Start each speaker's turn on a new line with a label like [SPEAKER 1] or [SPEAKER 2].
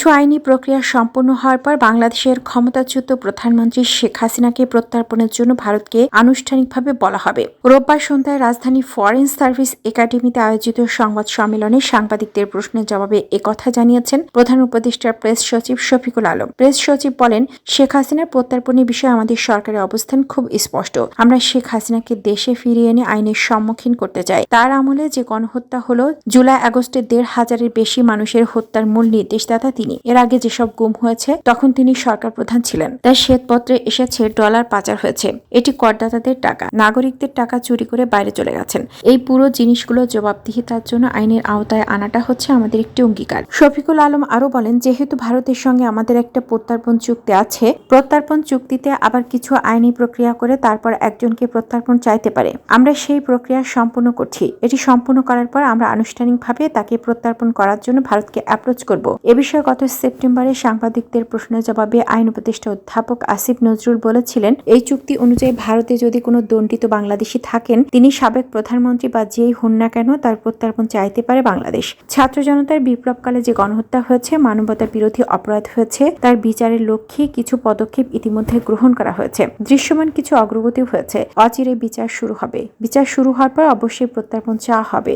[SPEAKER 1] কিছু আইনি প্রক্রিয়া সম্পন্ন হওয়ার পর বাংলাদেশের ক্ষমতাচ্যুত প্রধানমন্ত্রী শেখ হাসিনাকে প্রত্যর্পণের জন্য ভারতকে আনুষ্ঠানিকভাবে বলা হবে। রোববার সন্ধ্যায় রাজধানী ফরেন সার্ভিস একাডেমিতে আয়োজিত সংবাদ সম্মেলনে সাংবাদিকদের প্রশ্নের জবাবে একথা জানিয়েছেন প্রধান উপদেষ্টার প্রেস সচিব শফিকুল আলম। প্রেস সচিব বলেন, শেখ হাসিনার প্রত্যর্পণের বিষয়ে আমাদের সরকারের অবস্থান খুব স্পষ্ট। আমরা শেখ হাসিনাকে দেশে ফিরিয়ে এনে আইনের সম্মুখীন করতে চাই। তার আমলে যে গণহত্যা হলো, জুলাই আগস্টে ১৫০০-এর বেশি মানুষের হত্যার মূল নির্দেশদাতা তিনি। এর আগে যেসব গুম হয়েছে তখন তিনি সরকার প্রধান ছিলেন। তার শ্বেতপত্রে এসেছে ডলার পাচার হয়েছে, এটি করদাতাদের টাকা, নাগরিকদের টাকা চুরি করে বাইরে চলে গেছেন। এই পুরো জিনিসগুলো জবাবদিহিতার জন্য আইনের আওতায় আনাটা হচ্ছে আমাদের একটি অঙ্গীকার। শফিকুল আলম আরো বলেন, যেহেতু ভারতের সঙ্গে আমাদের একটা প্রত্যর্পণ চুক্তি আছে, প্রত্যর্পণ চুক্তিতে আবার কিছু আইনি প্রক্রিয়া করে তারপর একজনকে প্রত্যর্পণ চাইতে পারে। আমরা সেই প্রক্রিয়া সম্পূর্ণ করছি। এটি সম্পূর্ণ করার পর আমরা আনুষ্ঠানিকভাবে তাকে প্রত্যর্পণ করার জন্য ভারতকে অ্যাপ্রোচ করব। এ বিষয়ে গত সেপ্টেম্বরে সাংবাদিকদের প্রশ্নের জবাবে আইন উপদেষ্টা অধ্যাপক আসিফ নজরুল বলেছিলেন, এই চুক্তি অনুযায়ী ভারতে যদি কোনো দণ্ডিত বাংলাদেশি থাকেন, তিনি সাবেক প্রধানমন্ত্রী বা যেই হন না কেন তার প্রত্যর্পণ চাইতে পারে বাংলাদেশ। ছাত্র জনতার বিপ্লবকালে যে গণহত্যা হয়েছে, মানবতা বিরোধী অপরাধ হয়েছে, তার বিচারের লক্ষ্যে কিছু পদক্ষেপ ইতিমধ্যে গ্রহণ করা হয়েছে। দৃশ্যমান কিছু অগ্রগতি হয়েছে। অচিরে বিচার শুরু হবে। বিচার শুরু হওয়ার পর অবশ্যই প্রত্যর্পণ চাওয়া হবে।